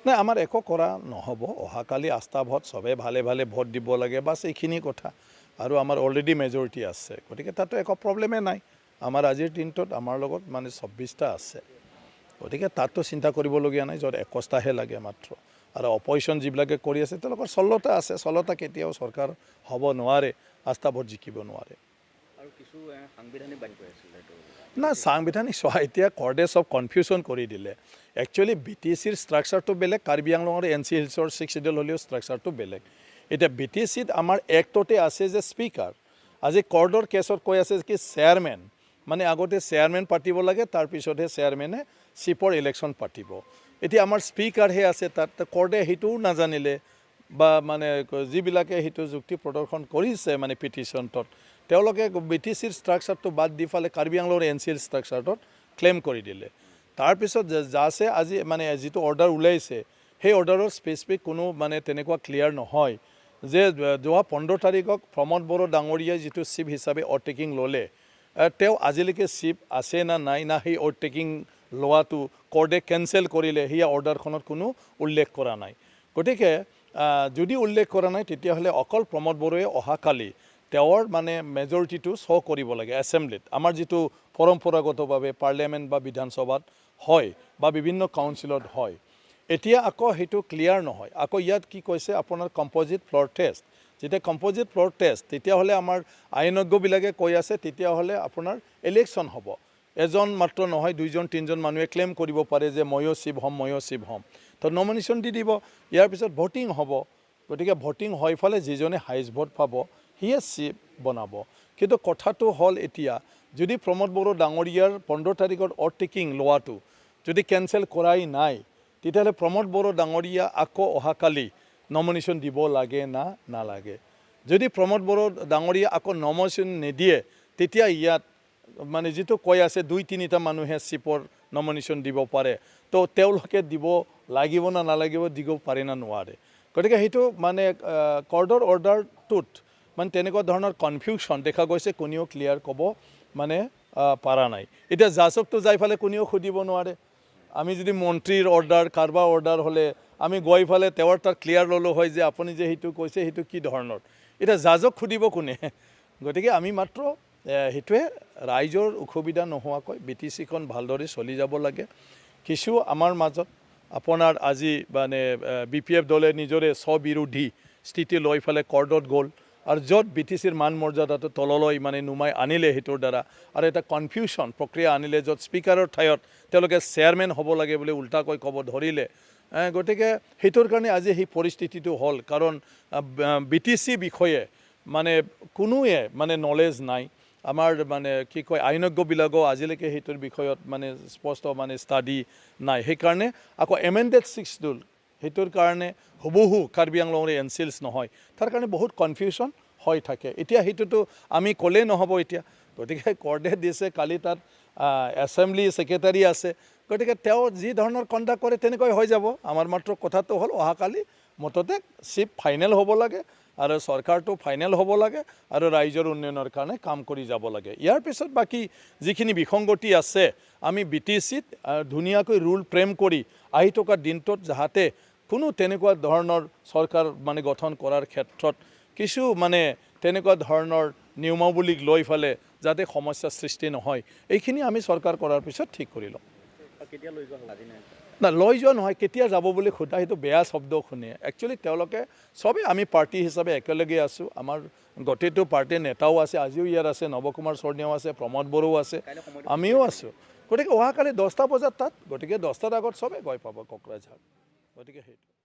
নাই আমাৰ একো কৰা নহ'ব অহাকালি আস্থা ভোট সবে ভালে ভালে ভোট দিব লাগে বাছ এইখিনি কথা আৰু আমাৰ অলৰেডি মেজৰিটি আছে গতিকে তাতো একো প্ৰব্লেমে নাই আমাৰ আজিৰ দিনটোত আমাৰ লগত মানে 26টা আছে গতিকে তাতো চিন্তা কৰিবলগীয়া নাই য'ত 21টাহে লাগে মাত্ৰ আৰু অপজিশ্যন যিবিলাকে কৰি আছে তেওঁলোকৰ 16টা আছে 16টা কেতিয়াও চৰকাৰ হ'ব নোৱাৰে আস্থা ভোট জিকিব নোৱাৰে আৰু কিছু সাংবিধানিক বাণী কৈ আছিল না সাংবিধানিক চোৱা এতিয়া কৰ্ডে চব কনফিউজন কৰি দিলে একচুৱেলি BTCৰ ষ্ট্ৰাকচাৰটো বেলেগ কাৰ্বি আংলঙৰ NC হিলছৰ 6 শিডিউল হ'লেও ষ্ট্ৰাকচাৰটো বেলেগ এতিয়া BTCত আমাৰ এক্টতে আছে যে স্পিকাৰ আজি কৰ্ডৰ কেছত কৈ আছে কি চেয়াৰমেন মানে আগতে চেয়াৰমেন পাতিব লাগে তাৰপিছতহে চেয়াৰমেনে চিফৰ ইলেকশ্যন পাতিব এতিয়া আমাৰ স্পিকাৰহে আছে তাত কৰ্ডে সেইটোও নাজানিলে বা মানে যিবিলাকে সেইটো যুক্তি প্ৰদৰ্শন কৰিছে মানে পিটিশ্যনটোত তেওঁলোকে BTCৰ ষ্ট্ৰাকচাৰটো বাদ দি ফালে কাৰ্বি আংলঙৰ NCৰ ষ্ট্ৰাকচাৰটোত ক্লেইম কৰি দিলে তাৰপিছত যাছে আজি মানে যিটো অৰ্ডাৰ ওলাইছে সেই অৰ্ডাৰৰ স্পেচিফিক কোনো মানে তেনেকুৱা ক্লিয়াৰ নহয় যে যোৱা 15 তাৰিখক প্ৰমোদ বড়ো ডাঙৰীয়াই যিটো চিফ হিচাপে অভাৰটেকিং ল'লে তেওঁ আজিলৈকে চিফ আছে না নাই না সেই অভাৰটেকিং লোৱাটো কৰ্ডে কেঞ্চেল কৰিলে সেই অৰ্ডাৰখনত কোনো উল্লেখ কৰা নাই গতিকে যদি উল্লেখ কৰা নাই তেতিয়াহ'লে অকল প্ৰমোদ বড়োৱে অহাকালি তেওঁৰ মানে মেজৰিটিটো শ্ব' কৰিব লাগে এছেম্বলিত আমাৰ যিটো পৰম্পৰাগতভাৱে পাৰ্লিয়ামেণ্ট বা বিধানসভাত হয় বা বিভিন্ন কাউন্সিলত হয় এতিয়া আকৌ সেইটো ক্লিয়াৰ নহয় আকৌ ইয়াত কি কৈছে আপোনাৰ কম্পজিট ফ্ল'ৰ টেষ্ট যেতিয়া কম্পজিট ফ্ল'ৰ টেষ্ট তেতিয়াহ'লে আমাৰ আইনজ্ঞবিলাকে কৈ আছে তেতিয়াহ'লে আপোনাৰ ইলেকশ্যন হ'ব এজন মাত্ৰ নহয় দুইজন তিনিজন মানুহে ক্লেইম কৰিব পাৰে যে ময়ো চিফ হ'ম তো নমিনেশ্যন দি দিব ইয়াৰ পিছত ভোটিং হ'ব গতিকে ভোটিং হৈ ফালে যিজনে হাইষ্ট ভোট পাব সিয়ে চিফ বনাব কিন্তু কথাটো হ'ল এতিয়া যদি প্ৰমোদ বড়ো ডাঙৰীয়াৰ 15 তাৰিখৰ অভাৰটেকিং লোৱাটো যদি কেঞ্চেল কৰাই নাই তেতিয়াহ'লে প্ৰমোদ বড়ো ডাঙৰীয়া আকৌ অহাকালি নমিনেশ্যন দিব লাগে না নালাগে যদি প্ৰমোদ বড়ো ডাঙৰীয়া আকৌ নমিনেশ্যন নিদিয়ে তেতিয়া ইয়াত মানে যিটো কৈ আছে 2-3টা মানুহে চিফৰ নমিনেশ্যন দিব পাৰে তো তেওঁলোকে দিব লাগিব না নালাগিব দিব পাৰে না নোৱাৰে গতিকে সেইটো মানে কৰ্ডৰ অৰ্ডাৰটোত মানে তেনেকুৱা ধৰণৰ কনফিউশ্যন দেখা গৈছে কোনেও ক্লিয়াৰ ক'ব মানে পাৰা নাই এতিয়া জাজকটো যাই ফালে কোনেও সুধিব নোৱাৰে আমি যদি মন্ত্ৰীৰ অৰ্ডাৰ কাৰোবাৰ অৰ্ডাৰ হ'লে আমি গৈ ফালে তেওঁৰ তাত ক্লিয়াৰ ল'লোঁ হয় যে আপুনি যে সেইটো কৈছে সেইটো কি ধৰণৰ এতিয়া জাজক সুধিব কোনে গতিকে আমি মাত্ৰ সেইটোৱে ৰাইজৰ অসুবিধা নোহোৱাকৈ BTCখন ভালদৰে চলি যাব লাগে কিছু আমাৰ মাজত আপোনাৰ আজি মানে BPF দলে নিজৰে স্ববিৰোধী স্থিতি লৈ ফালে কৰ্ডত গ'ল আৰু য'ত BTCৰ মান মৰ্যাদাটো তললৈ মানে নুমাই আনিলে সেইটোৰ দ্বাৰা আৰু এটা কনফিউশ্যন প্ৰক্ৰিয়া আনিলে য'ত স্পিকাৰৰ ঠাইত তেওঁলোকে চেয়াৰমেন হ'ব লাগে বুলি উল্টাকৈ ক'ব ধৰিলে গতিকে সেইটোৰ কাৰণে আজি সেই পৰিস্থিতিটো হ'ল কাৰণ BTC বিষয়ে মানে কোনোৱে মানে নলেজ নাই আমাৰ মানে কি কয় আইনজ্ঞবিলাকো আজিলৈকে সেইটোৰ বিষয়ত মানে স্পষ্ট মানে ষ্টাডি নাই সেইকাৰণে আকৌ এমেণ্ডেড 6 শিডিউল সেইটোৰ কাৰণে হুবহু কাৰ্বি আংলঙৰ NCLs নহয় তাৰ কাৰণে বহুত কনফিউশ্যন হৈ থাকে এতিয়া সেইটোতো আমি ক'লেই নহ'ব এতিয়া গতিকে কৰ্ডে দিছে কালি তাত এছেম্বলি ছেক্ৰেটাৰী আছে গতিকে তেওঁ যি ধৰণৰ কণ্ডাক্ট কৰে তেনেকৈ হৈ যাব আমাৰ মাত্ৰ কথাটো হ'ল অহাকালি মুঠতে চিফ ফাইনেল হ'ব লাগে আৰু চৰকাৰটো ফাইনেল হ'ব লাগে আৰু ৰাইজৰ উন্নয়নৰ কাৰণে কাম কৰি যাব লাগে ইয়াৰ পিছত বাকী যিখিনি বিসংগতি আছে আমি BTCত ধুনীয়াকৈ ৰুল ফ্ৰেম কৰি আহি থকা দিনটোত যাতে কোনো তেনেকুৱা ধৰণৰ চৰকাৰ মানে গঠন কৰাৰ ক্ষেত্ৰত কিছু মানে তেনেকুৱা ধৰণৰ নিয়মাৱলীক লৈ ফালে যাতে সমস্যাৰ সৃষ্টি নহয় এইখিনি আমি চৰকাৰ কৰাৰ পিছত ঠিক কৰি ল'ম কেতিয়া লৈ যোৱা হ'ব আজি নাই না লৈ যোৱা নহয় কেতিয়া যাব বুলি সোধা সেইটো বেয়া শব্দ শুনে একচুৱেলি তেওঁলোকে সবেই আমি পাৰ্টি হিচাপে একেলগে আছোঁ আমাৰ গোটেইটো পাৰ্টিৰ নেতাও আছে আজিও ইয়াত আছে নৱকুমাৰ স্বৰ্ণীয়াও আছে প্ৰমোদ বড়োও আছে আমিও আছোঁ গতিকে অহাকালি 10টা বজাত তাত গতিকে 10টাৰ আগত সবেই গৈ পাব কোকৰাঝাৰ গতিকে সেইটো